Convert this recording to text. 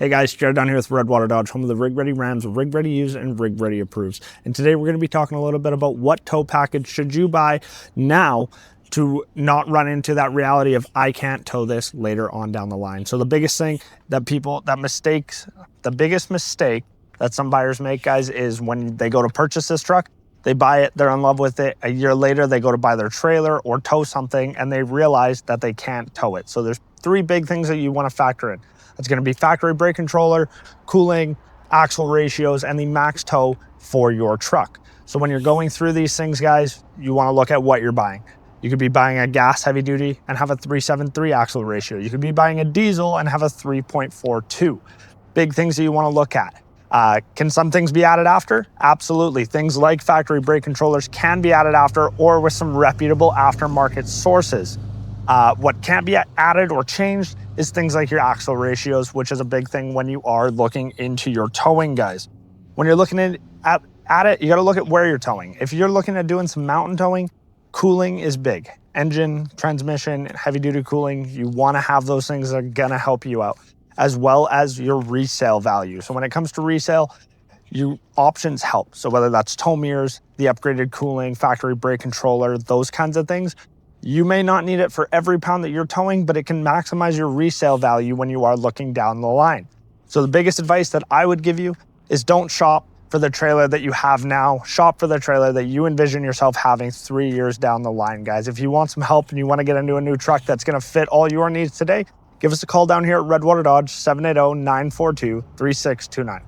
Hey guys, Jarod down here with Redwater Dodge, home of the Rig Ready Rams, Rig Ready Used and Rig Ready Approves. And today we're going to be talking a little bit about what tow package should you buy now to not run into that reality of I can't tow this later on down the line. So the biggest thing that the biggest mistake that some buyers make, guys, is when they go to purchase this truck, they buy it, they're in love with it. A year later, they go to buy their trailer or tow something and they realize that they can't tow it. So there's three big things that you want to factor in. It's going to be factory brake controller, cooling, axle ratios, and the max tow for your truck. So when you're going through these things, guys, you want to look at what you're buying. You could be buying a gas heavy duty and have a 3.73 axle ratio. You could be buying a diesel and have a 3.42. Big things that you want to look at. Can some things be added after? Absolutely. Things like factory brake controllers can be added after or with some reputable aftermarket sources. What can't be added or changed is things like your axle ratios, which is a big thing when you are looking into your towing, guys. When you're looking at it, you got to look at where you're towing. If you're looking at doing some mountain towing, cooling is big. Engine, transmission, heavy duty cooling, you want to have those things that are going to help you out, as well as your resale value. So when it comes to resale, options help. So whether that's tow mirrors, the upgraded cooling, factory brake controller, those kinds of things, you may not need it for every pound that you're towing, but it can maximize your resale value when you are looking down the line. So the biggest advice that I would give you is don't shop for the trailer that you have now. Shop for the trailer that you envision yourself having 3 years down the line, guys. If you want some help and you want to get into a new truck that's going to fit all your needs today, give us a call down here at Redwater Dodge, 780-942-3629.